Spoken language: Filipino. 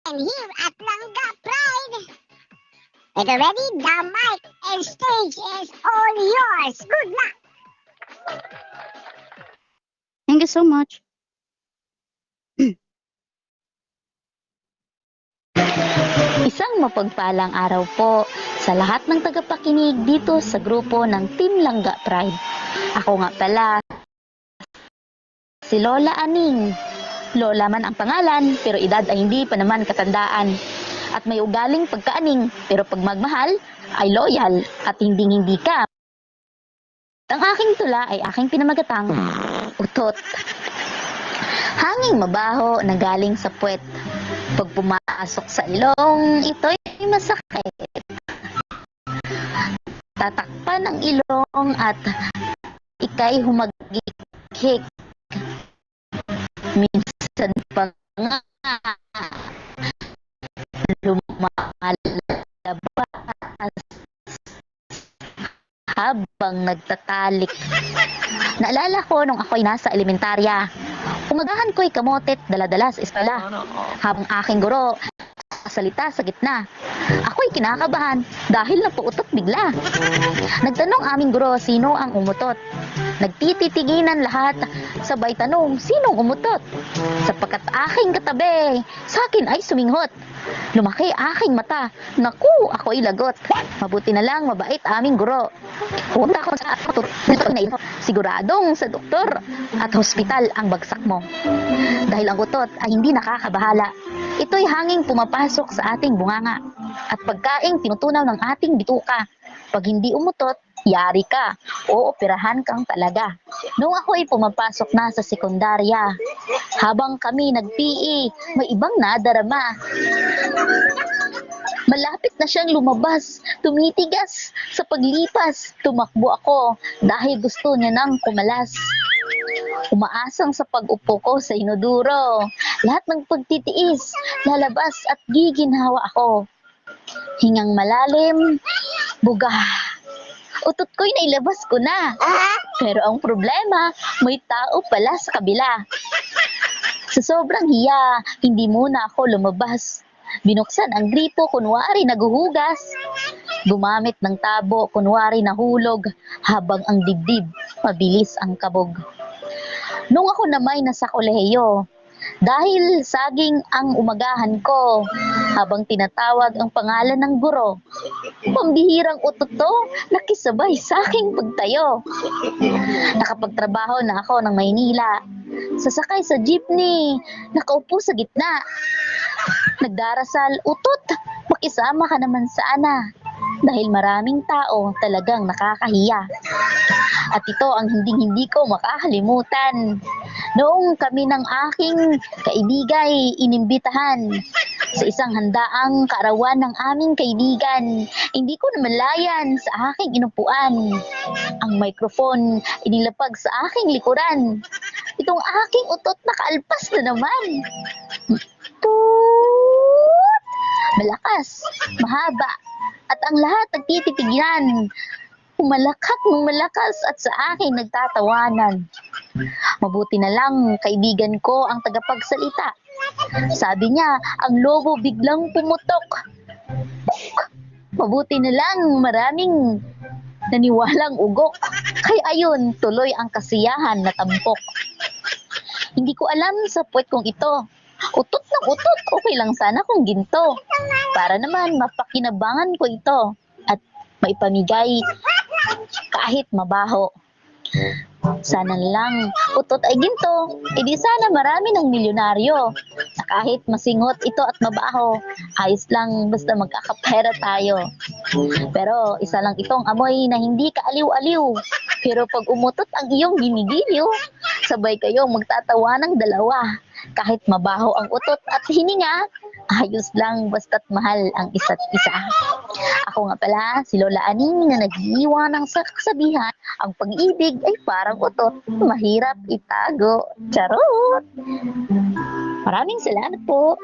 And here at Langga Pride. Get ready, the mic and stage is all yours. Good luck. Thank you so much. Isang mapagpalang araw po sa lahat ng tagapakinig dito sa grupo ng Team Langga Pride. Ako nga pala, si Lola Aning. Lola man ang pangalan, pero edad ay hindi pa naman katandaan. At may ugaling pagkaaning, pero pag magmahal, ay loyal at hindi ka. Ang aking tula ay aking pinamagatang utot. Hanging mabaho na galing sa puwet. Pag pumasok sa ilong, ito'y masakit. Tatakpan ang ilong at ika'y humagikik. Minsan pa nga lumalabas habang nagtatalik. Naalala ko nung ako'y nasa elementarya. Umagahan ko'y kamotet dala-dala sa eskwela. Habang aking guro salita sa gitna. Ako'y kinakabahan dahil napautot bigla. Nagtanong aming guro sino ang umutot. Nagtititiginan lahat, sabay tanong sinong umutot. Sapagkat aking katabi, sa akin ay suminghot. Lumaki aking mata. Naku, ako'y lagot. Mabuti na lang mabait aming guro. Punta ko sa siguradong sa doktor at hospital ang bagsak mo. Dahil ang utot ay hindi nakakabahala. Ito'y hanging pumapasok sa ating bunganga at pagkaing tinutunaw ng ating bituka. Pag hindi umutot, yari ka o operahan kang talaga. Nung ako'y pumapasok na sa sekundarya, habang kami nag-PE, may ibang nadarama. Malapit na siyang lumabas, tumitigas sa paglipas. Tumakbo ako dahil gusto niya nang kumalas. Umaasang sa pag-upo ko sa inoduro. Lahat ng pagtitiis, lalabas at giginhawa ako. Hingang malalim, buga. Utot ko'y nailabas ko na. Pero ang problema, may tao pala sa kabila. Sa sobrang hiya, hindi muna ako lumabas. Binuksan ang gripo, kunwari naguhugas. Gumamit ng tabo, kunwari nahulog, habang ang dibdib, mabilis ang kabog. Nung ako namay nasa kolehiyo, dahil saging ang umagahan ko, habang tinatawag ang pangalan ng guro, pambihirang utot to, nakisabay sa aking pagtayo. Nakapagtrabaho na ako ng Maynila. Sasakay sa jeepney, nakaupo sa gitna. Nagdarasal, utot, makisama ka naman sana. Dahil maraming tao talagang nakakahiya. At ito ang hindi ko makakalimutan. Noong kami ng aking kaibigay inimbitahan sa isang handaang kaarawan ng aming kaibigan, hindi ko namalayan sa aking inupuan. Ang microphone inilapag sa aking likuran. Itong aking utot nakaalpas na naman. Toot! Malakas, mahaba, at ang lahat nagtititigyan. Umalakak ng malakas at sa akin nagtatawanan. Mabuti na lang kaibigan ko ang tagapagsalita. Sabi niya, ang lobo biglang pumutok. Mabuti na lang maraming naniwalang ugok. Kaya ayun, tuloy ang kasiyahan na tampok. Hindi ko alam sa puwet kong ito. Utot ng utot, okay lang sana kung ginto. Para naman mapakinabangan ko ito at maipamigay kahit mabaho. Sana lang utot ay ginto, edi sana marami ng milyonaryo. Na kahit masingot ito at mabaho, ayos lang basta magkakapera tayo. Pero isa lang itong amoy na hindi kaaliw-aliw. Pero pag umutot ang iyong ginigiliw, sabay kayong magtatawa ng dalawa. Kahit mabaho ang utot at hininga, ayos lang basta't mahal ang isa't isa. Ako nga pala, si Lola Aning na nag-iwan ng kasabihan, ang pag-ibig ay parang utot, mahirap itago. Charot! Maraming salamat po.